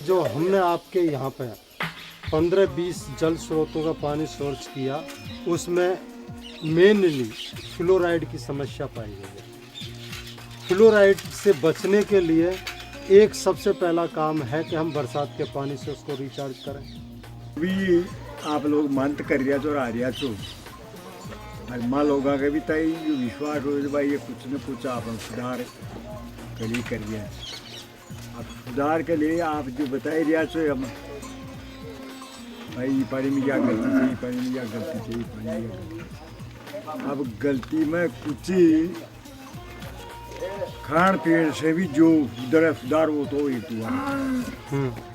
जो हमने आपके यहाँ पे 15-20 जल स्रोतों का पानी सोर्स किया, उसमें मेनली फ्लोराइड की समस्या पाई गई है। फ्लोराइड से बचने के लिए एक सबसे पहला काम है कि हम बरसात के पानी से उसको रिचार्ज करें। भी आप लोग मंत कर रिया जो आ रिया छो और माँ लोगों का भी तय जो विश्वास हो भाई ये कुछ न कुछ आप सुधार के लिए कर रिया। अब सुधार के लिए आप जो बताए रिया छो हम भाई पानी में क्या गलती चाहिए, पानी में क्या गलती चाहिए, पानी में क्या गलती। अब गलती में कुछ ही खान पीन से भी जो सुधार वो तो एक हुआ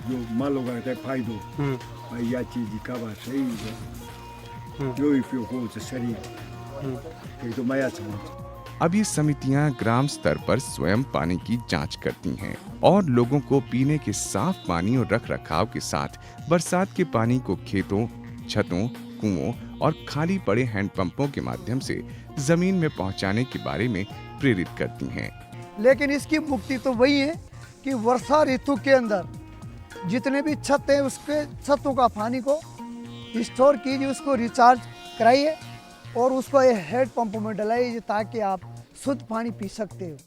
जो माँ लोग कहते हैं फायदो भाई यह चीज का बात सही है जो उपयोग हो तो शरीर तो मैं समझ। अब ये समितियां ग्राम स्तर पर स्वयं पानी की जांच करती हैं और लोगों को पीने के साफ पानी और रख रखाव के साथ बरसात के पानी को खेतों, छतों, कुओं और खाली पड़े हैंडपंपों के माध्यम से जमीन में पहुंचाने के बारे में प्रेरित करती हैं। लेकिन इसकी मुक्ति तो वही है कि वर्षा ऋतु के अंदर जितने भी छत हैं उसके छतों का पानी को स्टोर कीजिए, उसको रिचार्ज कराइए और उसको हेड पंप में डलाइए ताकि आप शुद्ध पानी पी सकते हो।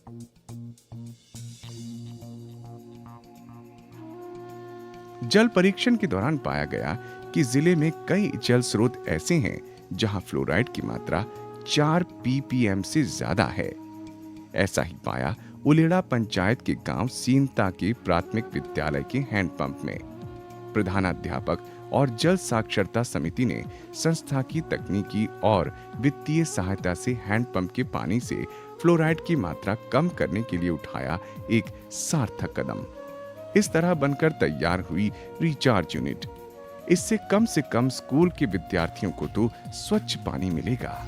जल परीक्षण के दौरान पाया गया कि जिले में कई जल स्रोत ऐसे हैं जहां फ्लोराइड की मात्रा 4 ppm से ज्यादा है। ऐसा ही पाया उलेड़ा पंचायत के गांव सीनता के प्राथमिक विद्यालय के हैंडपंप में। प्रधानाध्यापक और जल साक्षरता समिति ने संस्था की तकनीकी और वित्तीय सहायता से हैंडपंप के पानी से फ्लोराइड की मात्रा कम करने के लिए उठाया एक सार्थक कदम। इस तरह बनकर तैयार हुई रिचार्ज यूनिट। इससे कम से कम स्कूल के विद्यार्थियों को तो स्वच्छ पानी मिलेगा।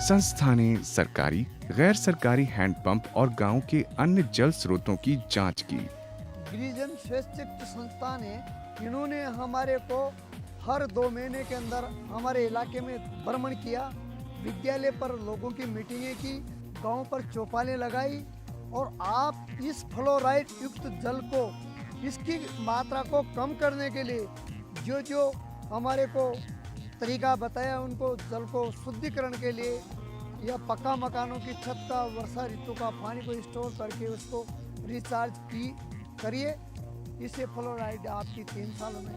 संस्था ने सरकारी, गैर सरकारी हैंडपंप और गांव के अन्य जल स्रोतों की जांच की। गिरिजन स्वैच्छिक संस्था ने इन्होंने हमारे को हर 2 महीने के अंदर हमारे इलाके में भ्रमण किया, विद्यालय पर लोगों की मीटिंगें की, गांव पर चौपालें लगाई और आप इस फ्लोराइड युक्त जल को, इसकी मात्रा को कम करने के लिए जो जो हमारे को तरीका बताया, उनको जल को शुद्धिकरण के लिए या पक्का मकानों की छत का वर्षा ऋतु का पानी को स्टोर करके उसको रिचार्ज करिए। इससे फ्लोराइड आपकी 3 सालों में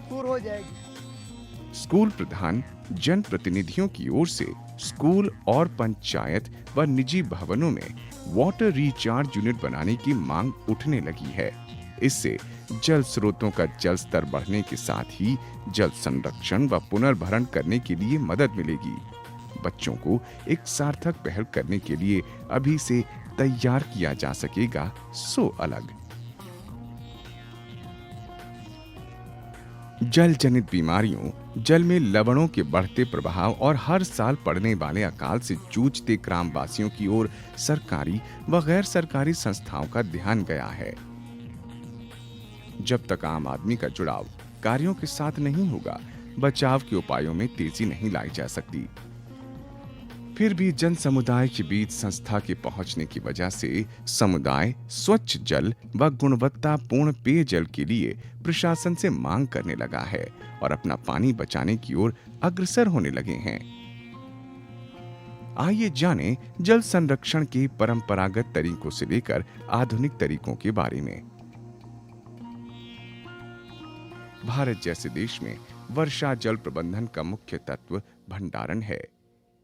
दूर हो जाएगी। स्कूल प्रधान, जनप्रतिनिधियों की ओर से स्कूल और पंचायत व निजी भवनों में वाटर रिचार्ज यूनिट बनाने की मांग उठने लगी है। इससे जल स्रोतों का जल स्तर बढ़ने के साथ ही जल संरक्षण व पुनर्भरण करने के लिए मदद मिलेगी। बच्चों को एक सार्थक पहल करने के लिए अभी से तैयार किया जा सकेगा सो अलग। जल जनित बीमारियों, जल में लवणों के बढ़ते प्रभाव और हर साल पड़ने वाले अकाल से जूझते ग्रामवासियों की ओर सरकारी व गैर सरकारी संस्थाओं का ध्यान गया है। जब तक आम आदमी का जुड़ाव कार्यों के साथ नहीं होगा, बचाव के उपायों में तेजी नहीं लाई जा सकती। फिर भी जन समुदाय के बीच संस्था के पहुंचने की वजह से समुदाय स्वच्छ जल व गुणवत्तापूर्ण पेयजल के लिए प्रशासन से मांग करने लगा है और अपना पानी बचाने की ओर अग्रसर होने लगे हैं। आइए जानें जल संरक्षण के परंपरागत तरीकों से लेकर आधुनिक तरीकों के बारे में। भारत जैसे देश में वर्षा जल प्रबंधन का मुख्य तत्व भंडारण है,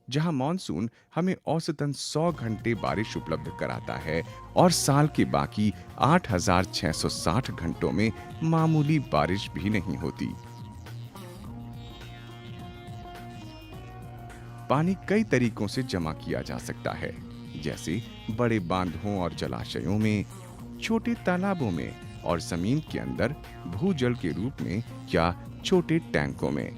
जहां मॉनसून हमें औसतन 100 घंटे बारिश उपलब्ध कराता है और साल के बाकी 8,660 घंटों में मामूली बारिश भी नहीं होती। पानी कई तरीकों से जमा किया जा सकता है, जैसे बड़े बांधों और जलाशयों में, छोटे तालाबों में और जमीन के अंदर भूजल के रूप में या छोटे टैंकों में।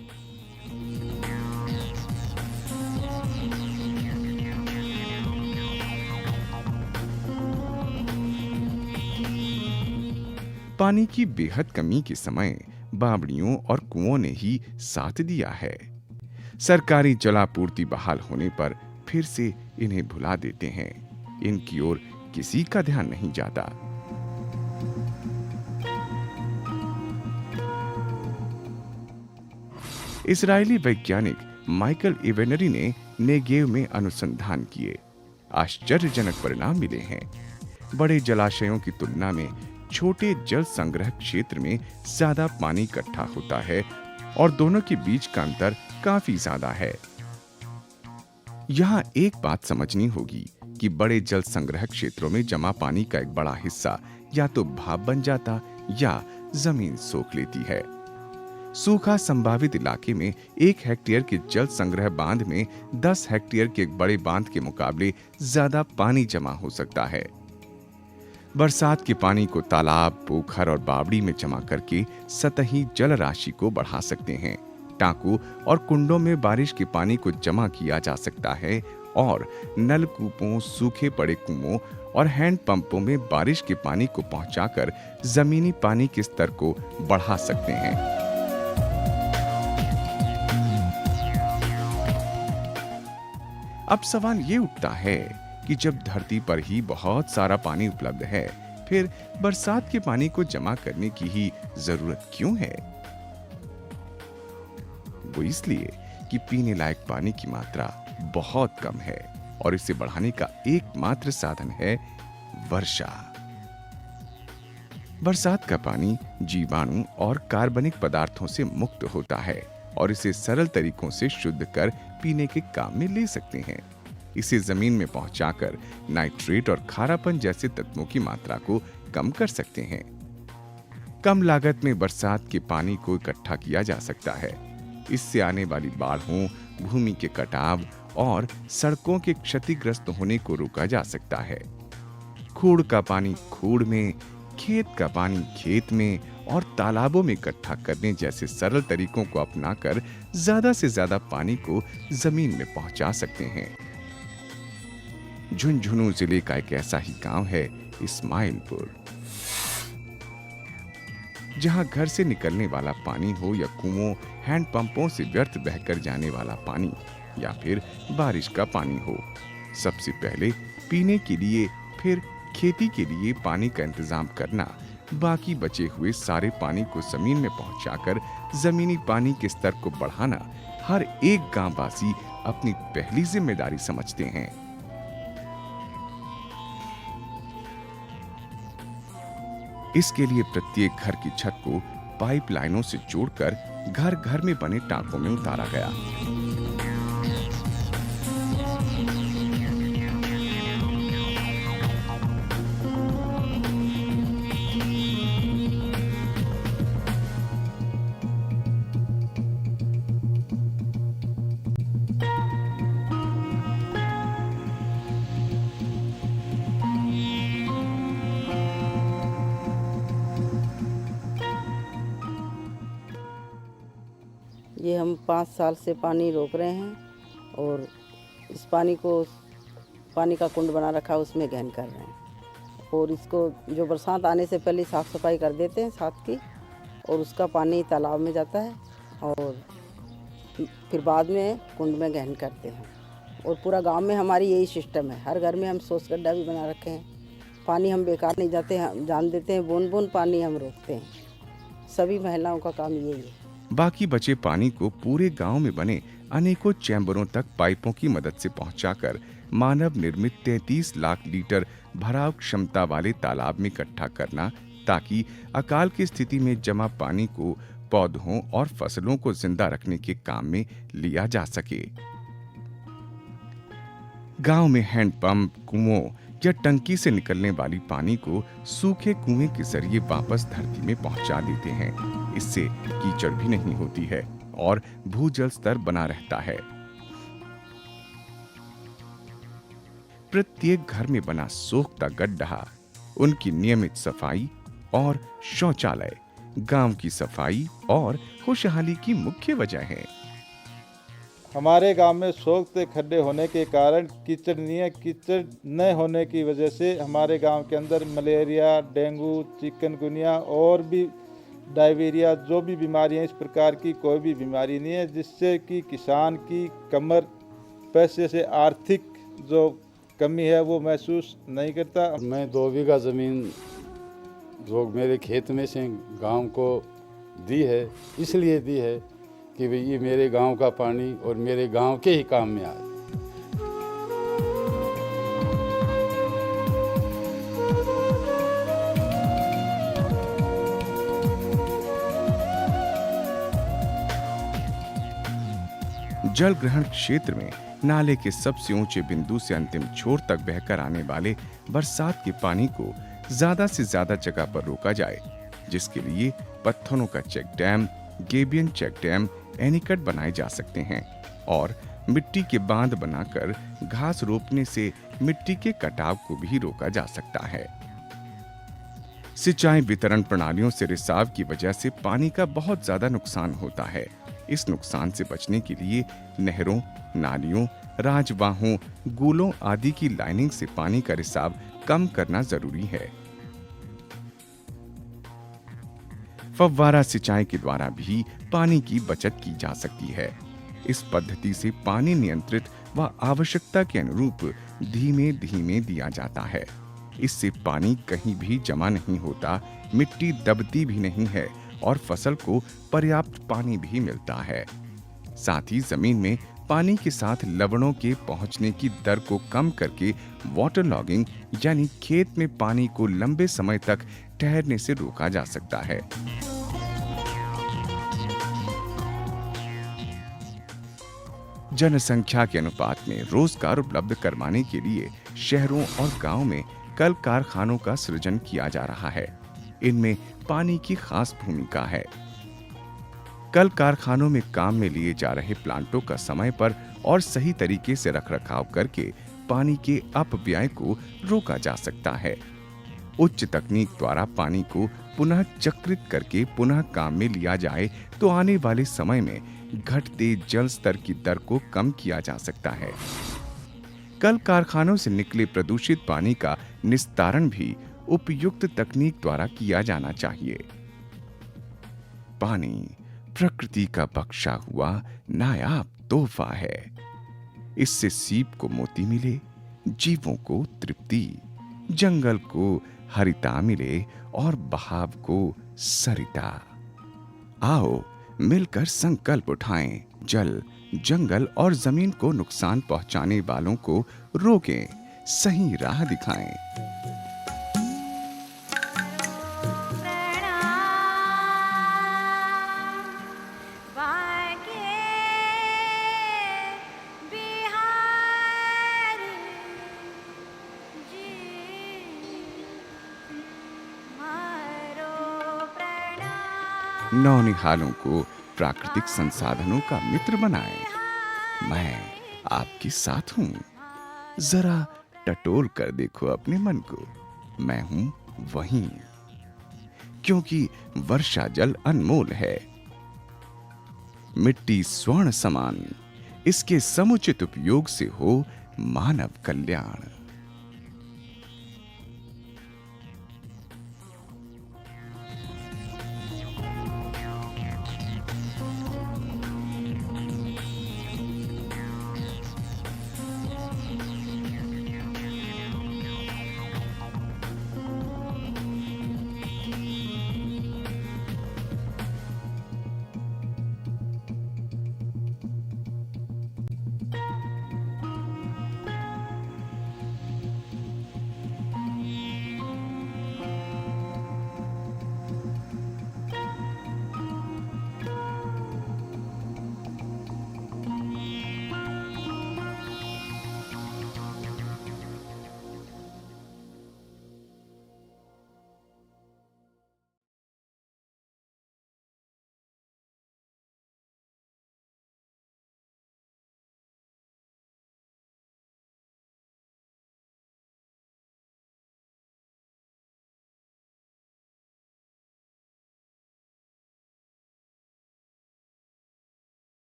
पानी की बेहद कमी के समय बावड़ियों और कुओं ने ही साथ दिया है। सरकारी जलापूर्ति बहाल होने पर फिर से इन्हें भुला देते हैं। इनकी ओर किसी का ध्यान नहीं जाता। इजरायली वैज्ञानिक माइकल इवेनरी ने नेगेव में अनुसंधान किए। आश्चर्यजनक परिणाम मिले हैं। बड़े जलाशयों की तुलना में छोटे जल संग्रह क्षेत्र में ज्यादा पानी इकट्ठा होता है और दोनों के बीच का अंतर काफी ज्यादा है। यहाँ एक बात समझनी होगी कि बड़े जल संग्रह क्षेत्रों में जमा पानी का एक बड़ा हिस्सा या तो भाप बन जाता या जमीन सोख लेती है। सूखा संभावित इलाके में 1 हेक्टेयर के जल संग्रह बांध में 10 हेक्टेयर के एक बड़े बांध के मुकाबले ज्यादा पानी जमा हो सकता है। बरसात के पानी को तालाब, पोखर और बावड़ी में जमा करके सतही जल राशि को बढ़ा सकते हैं। टांकों और कुंडों में बारिश के पानी को जमा किया जा सकता है और नलकूपों, सूखे पड़े कुओं और हैंड पंपों में बारिश के पानी को पहुंचाकर जमीनी पानी के स्तर को बढ़ा सकते हैं। अब सवाल ये उठता है कि जब धरती पर ही बहुत सारा पानी उपलब्ध है, फिर बरसात के पानी को जमा करने की ही जरूरत क्यों है? वो इसलिए कि पीने लायक पानी की मात्रा बहुत कम है और इसे बढ़ाने का एकमात्र साधन है वर्षा। बरसात का पानी जीवाणु और कार्बनिक पदार्थों से मुक्त होता है और इसे सरल तरीकों से शुद्ध कर पीने के काम में ले सकते हैं। इसे जमीन में पहुंचाकर नाइट्रेट और खारापन जैसे तत्वों की मात्रा को कम कर सकते हैं। कम लागत में बरसात के पानी को इकट्ठा किया जा सकता है। इससे आने वाली बाढ़ों, भूमि के कटाव और सड़कों के क्षतिग्रस्त होने को रोका जा सकता है। खूड़ का पानी खूड़ में, खेत का पानी खेत में और तालाबों में इकट्ठा करने जैसे सरल तरीकों को अपनाकर ज्यादा से ज्यादा पानी को जमीन में पहुंचा सकते हैं। झुंझुनू जिले का एक ऐसा ही गांव है इस्माइलपुर, जहां घर से निकलने वाला पानी हो या कुओं, हैंड पंपों से व्यर्थ बहकर जाने वाला पानी या फिर बारिश का पानी हो, सबसे पहले पीने के लिए, फिर खेती के लिए पानी का इंतजाम करना, बाकी बचे हुए सारे पानी को जमीन में पहुंचाकर जमीनी पानी के स्तर को बढ़ाना हर एक गांववासी अपनी पहली जिम्मेदारी समझते हैं। इसके लिए प्रत्येक घर की छत को पाइपलाइनों से जोड़कर घर घर में बने टांकों में उतारा गया। ये हम 5 साल से पानी रोक रहे हैं और इस पानी का कुंड बना रखा है, उसमें गहन कर रहे हैं और इसको जो बरसात आने से पहले साफ़ सफाई कर देते हैं साथ की, और उसका पानी तालाब में जाता है और फिर बाद में कुंड में गहन करते हैं। और पूरा गांव में हमारी यही सिस्टम है। हर घर में हम सोच गड्ढा भी बना रखे हैं। पानी हम बेकार नहीं जाते, हम जान देते हैं, बूंद बूंद पानी हम रोकते हैं। सभी महिलाओं का काम यही है। बाकी बचे पानी को पूरे गांव में बने अनेकों चैम्बरों तक पाइपों की मदद से पहुंचाकर मानव निर्मित 33 लाख लीटर भराव क्षमता वाले तालाब में इकट्ठा करना, ताकि अकाल की स्थिति में जमा पानी को पौधों और फसलों को जिंदा रखने के काम में लिया जा सके। गांव में हैंडपंप, कुओं या टंकी से निकलने वाली पानी को सूखे कुएं के जरिए वापस धरती में पहुंचा देते हैं। इससे कीचड़ भी नहीं होती है और भूजल स्तर बना रहता है। प्रत्येक घर में बना सोखता गड्ढा, उनकी नियमित सफाई और शौचालय गांव की सफाई और खुशहाली की मुख्य वजह है। हमारे गांव में सोख्त खड्डे होने के कारण कीचड़ न होने की वजह से हमारे गांव के अंदर मलेरिया, डेंगू, चिकनगुनिया और भी डायरिया जो भी बीमारियां, इस प्रकार की कोई भी बीमारी नहीं है, जिससे कि किसान की कमर पैसे से आर्थिक जो कमी है वो महसूस नहीं करता। मैं 2 बीघा ज़मीन जो मेरे खेत में से गांव को दी है, इसलिए दी है कि भाई ये मेरे गांव का पानी और मेरे गांव के ही काम में आए। जल ग्रहण क्षेत्र में नाले के सबसे ऊंचे बिंदु से अंतिम छोर तक बहकर आने वाले बरसात के पानी को ज्यादा से ज्यादा जगह पर रोका जाए, जिसके लिए पत्थरों का check dam, gabion check dam, anicut बनाए जा सकते हैं और मिट्टी के बांध बनाकर घास रोपने से मिट्टी के कटाव को भी रोका जा सकता है। सिंचाई वितरण प्रणालियों से रिसाव की वजह से पानी का बहुत ज्यादा नुकसान होता है। इस नुकसान से बचने के लिए नहरों, नालियों, राजबाहों, गूलों आदि की लाइनिंग से पानी का रिसाव कम करना जरूरी है। फव्वारा सिंचाई के द्वारा भी पानी की बचत की जा सकती है। इस पद्धति से पानी नियंत्रित व आवश्यकता के अनुरूप धीमे धीमे दिया जाता है। इससे पानी कहीं भी जमा नहीं होता, मिट्टी दबती भी नहीं है और फसल को पर्याप्त पानी भी मिलता है। साथ ही जमीन में पानी के साथ लवणों के पहुंचने की दर को कम करके वाटर लॉगिंग यानी खेत में पानी को लंबे समय तक ठहरने से रोका जा सकता है। जनसंख्या के अनुपात में रोजगार उपलब्ध करवाने के लिए शहरों और गांवों में कल कारखानों का सृजन किया जा रहा है। इनमें पानी की खास भूमिका है। कल कारखानों में काम में लिए जा रहे प्लांटों का समय पर और सही तरीके से रखरखाव करके पानी के अपव्यय को रोका जा सकता है। उच्च तकनीक द्वारा पानी को पुनः चक्रित करके पुनः काम में लिया जाए तो आने वाले समय में घटते जल स्तर की दर को कम किया जा सकता है। कल कारखानों से निकले प्रदूषित पानी का निस्तारण भी उपयुक्त तकनीक द्वारा किया जाना चाहिए। पानी प्रकृति का बख्शा हुआ नायाब तोहफा है। इससे सीप को मोती मिले, जीवों को तृप्ति, जंगल को हरिता मिले और बहाव को सरिता। आओ मिलकर संकल्प उठाएं, जल, जंगल और जमीन को नुकसान पहुंचाने वालों को रोकें, सही राह दिखाएं। नौनिहालों को प्राकृतिक संसाधनों का मित्र बनाएं। मैं आपके साथ हूं। जरा टटोल कर देखो अपने मन को, मैं हूं वहीं। क्योंकि वर्षा जल अनमोल है, मिट्टी स्वर्ण समान। इसके समुचित उपयोग से हो मानव कल्याण।